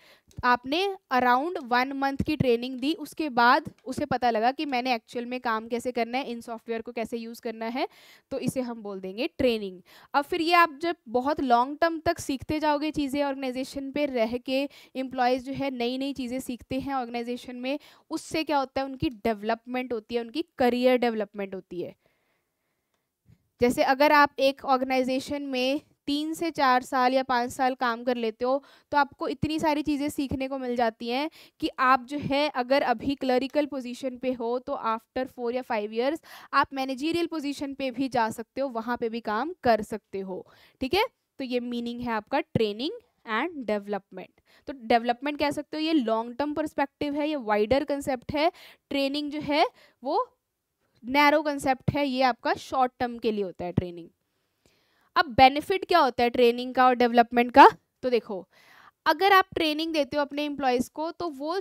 आपने अराउंड 1 मंथ की ट्रेनिंग दी, उसके बाद उसे पता लगा कि मैंने एक्चुअल में काम कैसे करना है, इन सॉफ्टवेयर को कैसे यूज़ करना है, तो इसे हम बोल देंगे ट्रेनिंग। अब फिर ये आप जब बहुत लॉन्ग टर्म तक सीखते जाओगे चीज़ें, ऑर्गेनाइजेशन पे रह के एम्प्लॉयज़ जो है नई नई चीज़ें सीखते हैं ऑर्गेनाइजेशन में, उससे क्या होता है, उनकी डेवलपमेंट होती है, उनकी करियर डेवलपमेंट होती है। जैसे अगर आप एक ऑर्गेनाइजेशन में 3 से 4 साल या 5 साल काम कर लेते हो, तो आपको इतनी सारी चीज़ें सीखने को मिल जाती हैं कि आप जो है अगर अभी क्लरिकल पोजीशन पे हो, तो आफ्टर 4 या 5 इयर्स आप मैनेजरियल पोजीशन पे भी जा सकते हो, वहाँ पे भी काम कर सकते हो। ठीक है, तो ये मीनिंग है आपका ट्रेनिंग एंड डेवलपमेंट। तो डेवलपमेंट कह सकते हो ये लॉन्ग टर्म पर्सपेक्टिव है, ये वाइडर कंसेप्ट है। ट्रेनिंग जो है वो नैरो कंसेप्ट है, ये आपका शॉर्ट टर्म के लिए होता है ट्रेनिंग। अब बेनिफिट क्या होता है ट्रेनिंग का और डेवलपमेंट का, तो देखो अगर आप ट्रेनिंग देते हो अपने एम्प्लॉयज़ को, तो वो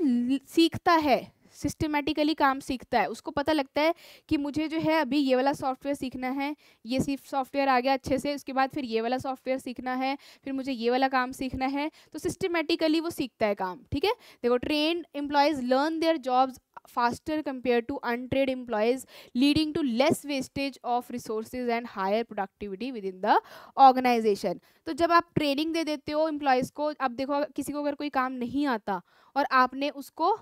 सीखता है, सिस्टमेटिकली काम सीखता है, उसको पता लगता है कि मुझे जो है अभी ये वाला सॉफ्टवेयर सीखना है, ये सिर्फ सॉफ्टवेयर आ गया अच्छे से, उसके बाद फिर ये वाला सॉफ्टवेयर सीखना है, फिर मुझे ये वाला काम सीखना है, तो सिस्टमेटिकली वो सीखता है काम। ठीक है, देखो trained employees learn their jobs faster compared to untrained employees, leading to less wastage of resources and higher productivity within the organization। तो जब आप ट्रेनिंग दे देते हो एम्प्लॉयज़ को, अब देखो किसी को अगर कोई काम नहीं आता और आपने उसको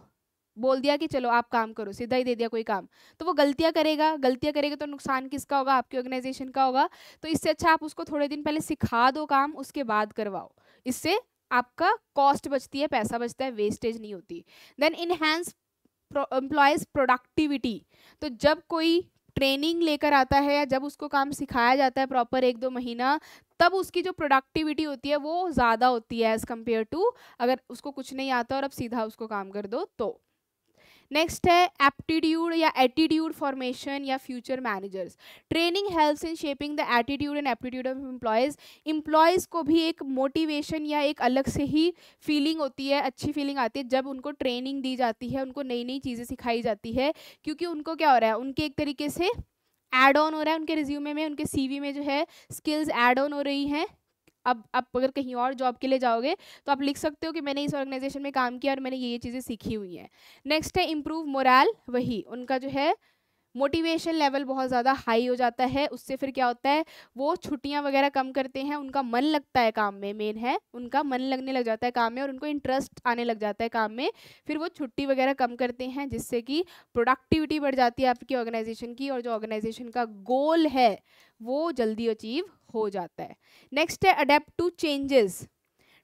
बोल दिया कि चलो आप काम करो, सीधा ही दे दिया कोई काम, तो वो गलतियां करेगा तो नुकसान किसका होगा, आपके ऑर्गेनाइजेशन का होगा। तो इससे अच्छा आप उसको थोड़े दिन पहले सिखा दो काम, उसके बाद करवाओ, इससे आपका कॉस्ट बचती है, पैसा बचता है, वेस्टेज नहीं होती। Then enhance employees productivity. तो जब कोई ट्रेनिंग लेकर आता है या जब उसको काम सिखाया जाता है प्रॉपर 1-2 महीना, तब उसकी जो प्रोडक्टिविटी होती है वो ज़्यादा होती है एज़ कम्पेयर टू अगर उसको कुछ नहीं आता और अब सीधा उसको काम कर दो तो। नेक्स्ट है एप्टीट्यूड या एटीट्यूड फॉर्मेशन या future managers. Training helps in shaping the attitude and aptitude of employees. Employees को भी एक मोटिवेशन या एक अलग से ही फीलिंग होती है, अच्छी फीलिंग आती है जब उनको ट्रेनिंग दी जाती है, उनको नई नई चीज़ें सिखाई जाती है, क्योंकि उनको क्या हो रहा है, उनके एक तरीके से ऐड ऑन हो रहा है, उनके रिज्यूमे में, उनके सीवी में जो है स्किल्स ऐड ऑन हो रही हैं। अब आप अगर कहीं और जॉब के लिए जाओगे तो आप लिख सकते हो कि मैंने इस ऑर्गेनाइजेशन में काम किया और मैंने ये चीज़ें सीखी हुई हैं। नेक्स्ट है इम्प्रूव मोरल। वही उनका जो है मोटिवेशन लेवल बहुत ज़्यादा हाई हो जाता है, उससे फिर क्या होता है, वो छुट्टियां वगैरह कम करते हैं, उनका मन लगता है काम में, मेन है उनका मन लगने लग जाता है काम में और उनको इंटरेस्ट आने लग जाता है काम में, फिर वो छुट्टी वगैरह कम करते हैं, जिससे कि प्रोडक्टिविटी बढ़ जाती है आपकी ऑर्गेनाइजेशन की और जो ऑर्गेनाइजेशन का गोल है वो जल्दी अचीव हो जाता है। नेक्स्ट है adapt to changes.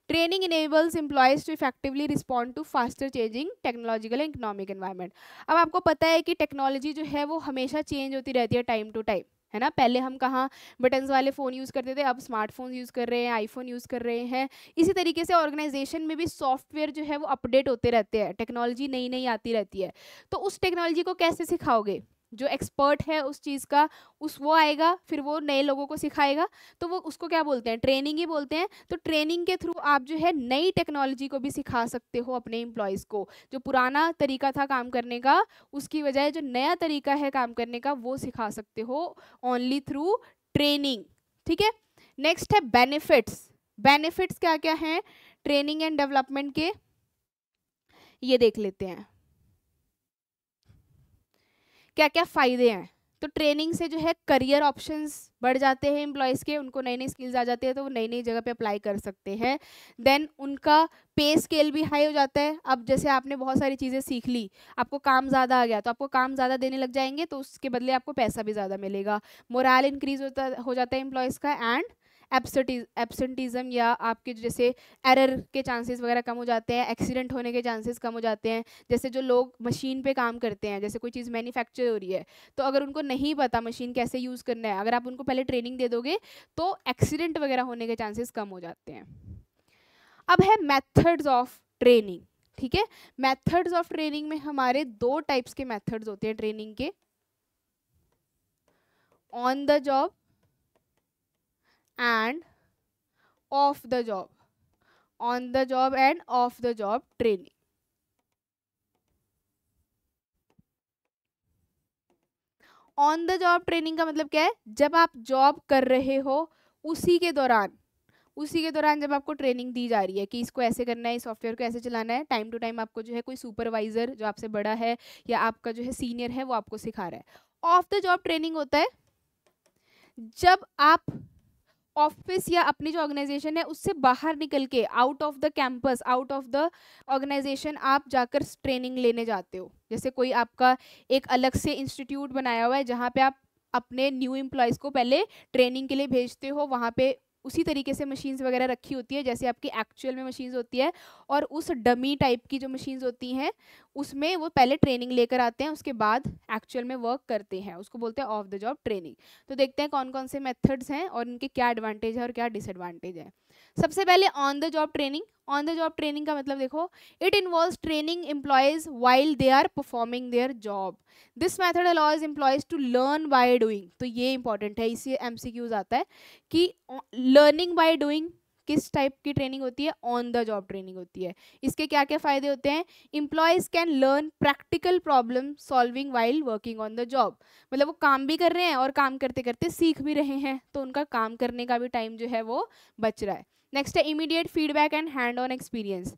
Training enables employees to effectively respond to faster changing technological and economic environment. अब आपको पता है कि टेक्नोलॉजी जो है वो हमेशा चेंज होती रहती है टाइम टू टाइम, है ना। पहले हम कहाँ बटन्स वाले फ़ोन यूज़ करते थे, अब स्मार्टफोन यूज़ कर रहे हैं, आईफोन यूज़ कर रहे हैं। इसी तरीके से ऑर्गेनाइजेशन में भी सॉफ्टवेयर जो है वो अपडेट होते रहते हैं, टेक्नोलॉजी नई नई आती रहती है। तो उस टेक्नोलॉजी को कैसे सिखाओगे? जो एक्सपर्ट है उस चीज़ का, वो आएगा, फिर वो नए लोगों को सिखाएगा, तो वो उसको क्या बोलते हैं? ट्रेनिंग ही बोलते हैं। तो ट्रेनिंग के थ्रू आप जो है नई टेक्नोलॉजी को भी सिखा सकते हो अपने एम्प्लॉयज़ को। जो पुराना तरीका था काम करने का, उसकी बजाय जो नया तरीका है काम करने का, वो सिखा सकते हो ओनली थ्रू ट्रेनिंग। ठीक है, नेक्स्ट है बेनिफिट्स। बेनिफिट्स क्या क्या हैं ट्रेनिंग एंड डेवलपमेंट के, ये देख लेते हैं क्या क्या फ़ायदे हैं। तो ट्रेनिंग से जो है करियर ऑप्शंस बढ़ जाते हैं एम्प्लॉयज़ के, उनको नई नई स्किल्स आ जाती है तो वो नई नई जगह पे अप्लाई कर सकते हैं। देन उनका पे स्केल भी हाई हो जाता है। अब जैसे आपने बहुत सारी चीज़ें सीख ली, आपको काम ज़्यादा आ गया, तो आपको काम ज़्यादा देने लग जाएंगे, तो उसके बदले आपको पैसा भी ज़्यादा मिलेगा। मोराल इंक्रीज हो जाता है एम्प्लॉयज़ का, एंड एब्सेंटिज्म या आपके जैसे एरर के चांसेस वगैरह कम हो जाते हैं, एक्सीडेंट होने के चांसेस कम हो जाते हैं। जैसे जो लोग मशीन पे काम करते हैं, जैसे कोई चीज़ मैन्युफैक्चर हो रही है, तो अगर उनको नहीं पता मशीन कैसे यूज़ करना है, अगर आप उनको पहले ट्रेनिंग दे दोगे तो एक्सीडेंट वगैरह होने के चांसेस कम हो जाते हैं। अब है मेथड्स ऑफ ट्रेनिंग। ठीक है, मेथड्स ऑफ ट्रेनिंग में हमारे दो टाइप्स के मेथड्स होते हैं ट्रेनिंग के, on the job end of the job. On the job end of the job training. On the job training का मतलब क्या है? जब आप जॉब कर रहे हो उसी के दौरान जब आपको ट्रेनिंग दी जा रही है कि इसको ऐसे करना है, इस सॉफ्टवेयर को ऐसे चलाना है, टाइम टू टाइम आपको जो है कोई सुपरवाइजर जो आपसे बड़ा है या आपका जो है सीनियर है वो आपको सिखा रहा है। ऑफ द जॉब ट्रेनिंग होता है जब आप ऑफिस या अपनी जो ऑर्गेनाइजेशन है उससे बाहर निकल के, out of the campus, out of the organization आप जाकर ट्रेनिंग लेने जाते हो। जैसे कोई आपका एक अलग से इंस्टीट्यूट बनाया हुआ है जहाँ पे आप अपने न्यू एम्प्लॉयज़ को पहले ट्रेनिंग के लिए भेजते हो, वहाँ पे उसी तरीके से मशीन्स वगैरह रखी होती है जैसे आपकी एक्चुअल में मशीन्स होती है, और उस डमी टाइप की जो मशीन्स होती हैं उसमें वो पहले ट्रेनिंग लेकर आते हैं, उसके बाद एक्चुअल में वर्क करते हैं, उसको बोलते हैं ऑफ द जॉब ट्रेनिंग। तो देखते हैं कौन कौन से मेथड्स हैं और इनके क्या एडवांटेज है और क्या डिसएडवांटेज है। सबसे पहले on the job training. On the job training का मतलब देखो, it involves training employees while they are performing their job. This method allows employees to learn by doing. तो ये इंपॉर्टेंट है, इसे एमसीक्यूज आता है कि लर्निंग बाय डूइंग किस टाइप की ट्रेनिंग होती है? ऑन द जॉब ट्रेनिंग होती है। इसके क्या क्या फायदे होते हैं? Employees can learn practical problem solving while working on the job. मतलब वो काम भी कर रहे हैं और काम करते करते सीख भी रहे हैं, तो उनका काम करने का भी टाइम जो है वो बच रहा है। नेक्स्ट है immediate feedback and hand on experience.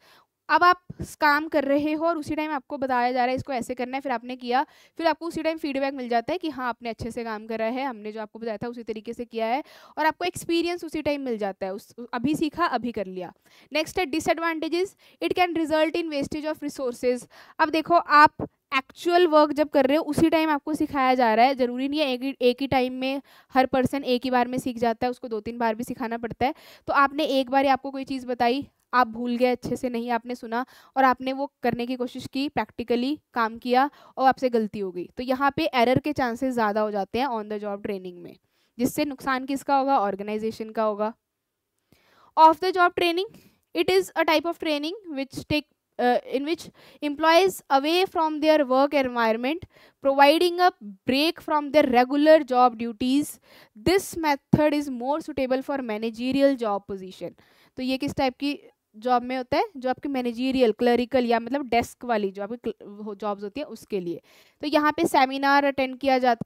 अब आप काम कर रहे हो और उसी टाइम आपको बताया जा रहा है इसको ऐसे करना है, फिर आपने किया, फिर आपको उसी टाइम फीडबैक मिल जाता है कि हाँ आपने अच्छे से काम करा है, हमने जो आपको बताया था उसी तरीके से किया है, और आपको एक्सपीरियंस उसी टाइम मिल जाता है, उस अभी सीखा अभी कर लिया। नेक्स्ट है disadvantages. It can result in wastage of resources. अब देखो, आप एक्चुअल वर्क जब कर रहे हो उसी टाइम आपको सिखाया जा रहा है, ज़रूरी नहीं है एक ही टाइम में हर पर्सन एक ही बार में सीख जाता है, उसको 2-3 बार भी सिखाना पड़ता है। तो आपने एक बार आपको कोई चीज़ बताई, आप भूल गए, अच्छे से नहीं आपने सुना, और आपने वो करने की कोशिश की, प्रैक्टिकली काम किया और आपसे गलती हो गई, तो यहाँ पे एरर के चांसेस ज़्यादा हो जाते हैं ऑन द जॉब ट्रेनिंग में, जिससे नुकसान किसका होगा? ऑर्गेनाइजेशन का होगा। Off the job training, it is a type of training which take in which employees away from their work environment, providing a break from their regular job duties. This method is more suitable for managerial job position. तो ये किस type की job में होता है? जो आपकी managerial, clerical या मतलब डेस्क वाली जो आपकी जॉब्स होती है उसके लिए। तो यहाँ पे सेमिनार अटेंड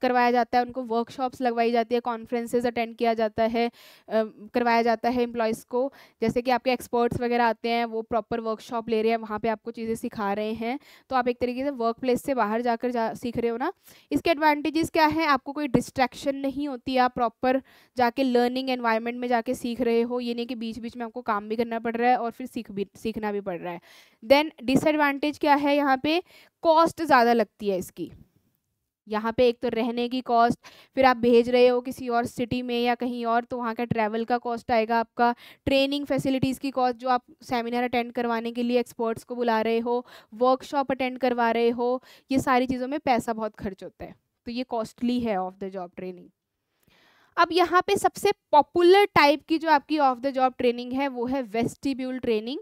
करवाया जाता है, उनको वर्कशॉप्स लगवाई जाती है, कॉन्फ्रेंसेज अटेंड किया जाता है, करवाया जाता है एम्प्लॉयज़ को। जैसे कि आपके एक्सपर्ट्स वगैरह आते हैं, वो प्रॉपर वर्कशॉप ले रहे हैं, वहाँ पे आपको चीज़ें सिखा रहे हैं, तो आप एक तरीके से वर्क प्लेस से बाहर जाकर सीख रहे हो ना। इसके एडवांटेजेस क्या है? आपको कोई डिस्ट्रैक्शन नहीं होती, आप प्रॉपर जाके लर्निंग एनवायरनमेंट में जाके सीख रहे हो, ये नहीं कि बीच बीच में आपको काम भी करना पड़ रहा है और फिर सीखना भी पड़ रहा है। देन डिसएडवांटेज क्या है? यहाँ पे कॉस्ट ज़्यादा लगती है इसकी। यहाँ पे एक तो रहने की कॉस्ट, फिर आप भेज रहे हो किसी और सिटी में या कहीं और, तो वहाँ का ट्रैवल का कॉस्ट आएगा आपका, ट्रेनिंग फैसिलिटीज़ की कॉस्ट, जो आप सेमिनार अटेंड करवाने के लिए एक्सपर्ट्स को बुला रहे हो, वर्कशॉप अटेंड करवा रहे हो, ये सारी चीज़ों में पैसा बहुत खर्च होता है, तो ये कॉस्टली है ऑफ द जॉब ट्रेनिंग। अब यहाँ पे सबसे पॉपुलर टाइप की जो आपकी ऑफ द जॉब ट्रेनिंग है वो है वेस्टिब्यूल ट्रेनिंग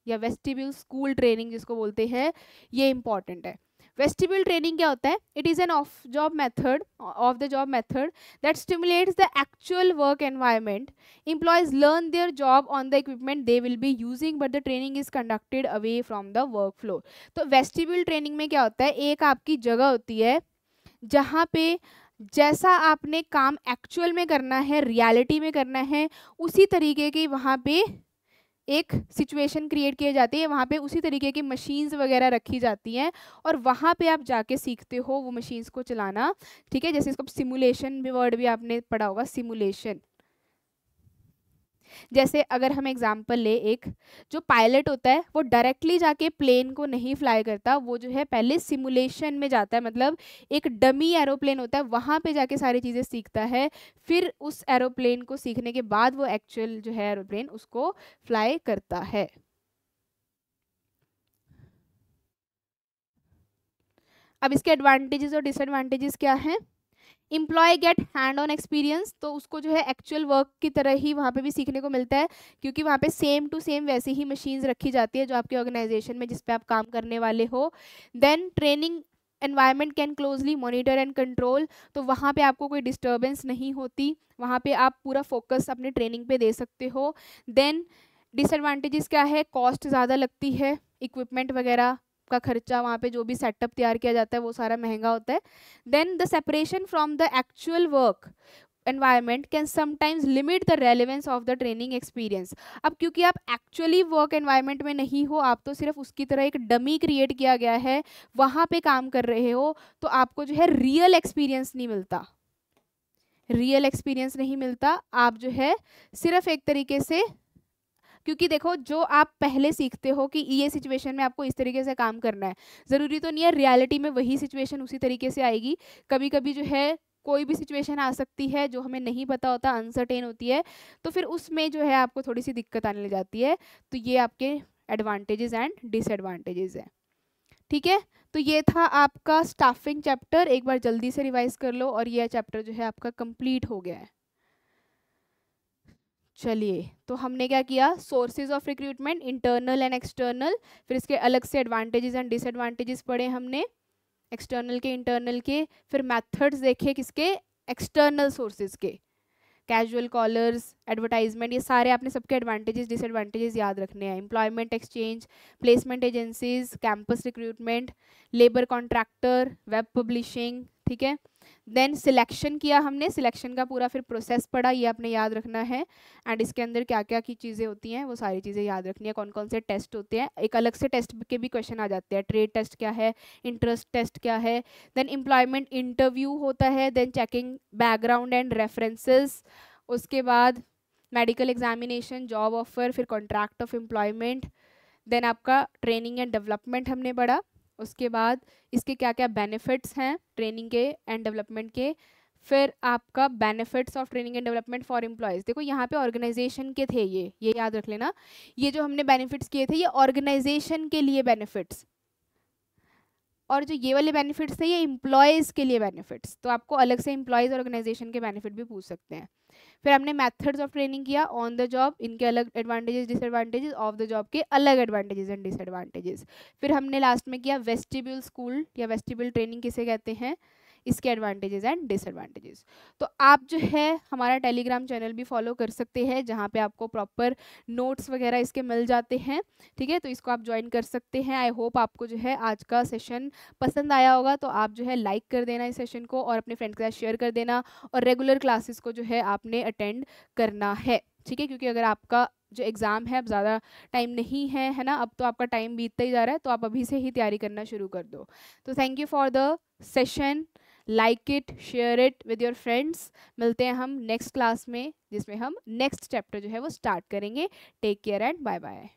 या वेस्टिब्यूल स्कूल ट्रेनिंग जिसको बोलते हैं, ये इंपॉर्टेंट है। वेस्टिब्यूल ट्रेनिंग क्या होता है? It is an of the job method that stimulates the actual work environment. Employees learn their job on the equipment they will be using, but the training is conducted away from the work floor. तो vestibule training में क्या होता है, एक आपकी जगह होती है जहाँ पे जैसा आपने काम एक्चुअल में करना है, रियलिटी में करना है, उसी तरीके की वहाँ पे एक सिचुएशन क्रिएट किए जाती है, वहाँ पे उसी तरीके की मशीन्स वगैरह रखी जाती हैं और वहाँ पे आप जाके सीखते हो वो मशीन्स को चलाना, ठीक है। जैसे इसको सिमुलेशन भी वर्ड भी आपने पढ़ा होगा, सिमुलेशन। जैसे अगर हम एग्जांपल ले, एक जो पायलट होता है वो डायरेक्टली जाके प्लेन को नहीं फ्लाई करता, वो जो है पहले सिमुलेशन में जाता है, मतलब एक डमी एरोप्लेन होता है, वहाँ पे जाके सारी चीज़ें सीखता है, फिर उस एरोप्लेन को सीखने के बाद वो एक्चुअल जो है एरोप्लेन उसको फ्लाई करता है। अब इसके एडवांटेजेस और डिसएडवांटेजेस क्या हैं? Employee get hand on experience, तो उसको जो है एक्चुअल वर्क की तरह ही वहाँ पे भी सीखने को मिलता है, क्योंकि वहाँ पे सेम टू सेम वैसी ही मशीन्स रखी जाती है जो आपके ऑर्गेनाइजेशन में जिस पे आप काम करने वाले हो। Then training environment can closely monitor and control, तो वहाँ पे आपको कोई डिस्टर्बेंस नहीं होती, वहाँ पे आप पूरा फोकस अपने ट्रेनिंग पे दे सकते हो। देन डिसएडवांटेजेस क्या है? कॉस्ट ज़्यादा लगती है, इक्विपमेंट वगैरह का खर्चा, वहाँ पे जो भी सेटअप तैयार किया जाता है वो सारा महंगा होता है। Then the separation from the actual work environment can sometimes limit the relevance of the training experience. अब क्योंकि आप एक्चुअली वर्क एनवायरनमेंट में नहीं हो, आप तो सिर्फ उसकी तरह एक डमी क्रिएट किया गया है, वहाँ पे काम कर रहे हो, तो आपको जो है रियल एक्सपीरियंस नहीं मिलता, रियल एक्सपीरियंस नहीं मिलता। आप जो है सिर्फ एक तरीके से, क्योंकि देखो जो आप पहले सीखते हो कि ये सिचुएशन में आपको इस तरीके से काम करना है, ज़रूरी तो नहीं है रियलिटी में वही सिचुएशन उसी तरीके से आएगी। कभी कभी जो है कोई भी सिचुएशन आ सकती है जो हमें नहीं पता होता, अनसर्टेन होती है, तो फिर उसमें जो है आपको थोड़ी सी दिक्कत आने लग जाती है। तो ये आपके एडवांटेजेस एंड डिसएडवांटेजेस हैं, ठीक है। तो ये था आपका स्टाफिंग चैप्टर, एक बार जल्दी से रिवाइज कर लो और ये चैप्टर जो है आपका कंप्लीट हो गया है। चलिए, तो हमने क्या किया? Sources of recruitment, internal and external, फिर इसके अलग से एडवांटेजेस एंड डिसएडवांटेजेस पढ़े हमने, एक्सटर्नल के, इंटरनल के, फिर मेथड्स देखे किसके? एक्सटर्नल सोर्सेज के, कैजुअल कॉलर्स, एडवर्टाइजमेंट, ये सारे आपने सबके एडवांटेजेस डिसएडवांटेजेस याद रखने हैं। Employment exchange, placement agencies, campus recruitment, labour contractor, web publishing, ठीक है। देन सिलेक्शन किया हमने, सिलेक्शन का पूरा फिर प्रोसेस पढ़ा, ये आपने याद रखना है। एंड इसके अंदर क्या क्या की चीज़ें होती हैं वो सारी चीज़ें याद रखनी है, कौन कौन से टेस्ट होते हैं, एक अलग से टेस्ट के भी क्वेश्चन आ जाते हैं, ट्रेड टेस्ट क्या है, इंटरेस्ट टेस्ट क्या है। देन एम्प्लॉयमेंट इंटरव्यू होता है, then checking background and references, उसके बाद मेडिकल एग्जामिनेशन, जॉब ऑफर, फिर कॉन्ट्रैक्ट ऑफ एम्प्लॉयमेंट, देन आपका ट्रेनिंग एंड डेवलपमेंट हमने पढ़ा, उसके बाद इसके क्या क्या बेनिफिट्स हैं ट्रेनिंग के एंड डेवलपमेंट के, फिर आपका benefits of training and development for employees. देखो यहाँ पे ऑर्गेनाइजेशन के थे, ये याद रख लेना, ये जो हमने बेनिफिट्स किए थे ये ऑर्गेनाइजेशन के लिए बेनिफिट्स, और जो ये वाले बेनिफिट्स थे ये एम्प्लॉयज़ के लिए बेनिफिट्स, तो आपको अलग से एम्प्लॉयज़ और ऑर्गेनाइजेशन के बेनिफिट भी पूछ सकते हैं। फिर हमने मेथड्स ऑफ ट्रेनिंग किया, ऑन द जॉब, इनके अलग advantages disadvantages, of the job के अलग एडवांटेजेस एंड डिसएडवांटेजेस। फिर हमने लास्ट में किया वेस्टिब्यूल स्कूल या वेस्टिब्यूल ट्रेनिंग किसे कहते हैं, इसके एडवांटेजेस एंड डिसएडवांटेजेस। तो आप जो है हमारा टेलीग्राम चैनल भी फॉलो कर सकते हैं जहाँ पे आपको प्रॉपर नोट्स वगैरह इसके मिल जाते हैं, ठीक है। तो इसको आप ज्वाइन कर सकते हैं। आई होप आपको जो है आज का सेशन पसंद आया होगा, तो आप जो है लाइक कर देना इस सेशन को और अपने फ्रेंड्स के साथ शेयर कर देना, और रेगुलर क्लासेस को जो है आपने अटेंड करना है, ठीक है। क्योंकि अगर आपका जो एग्ज़ाम है अब ज़्यादा टाइम नहीं है ना, अब तो आपका टाइम बीतता ही जा रहा है, तो आप अभी से ही तैयारी करना शुरू कर दो। तो thank you for the session, like it, share it with your friends. मिलते हैं हम नेक्स्ट क्लास में जिसमें हम नेक्स्ट चैप्टर जो है वो स्टार्ट करेंगे। Take care and bye bye.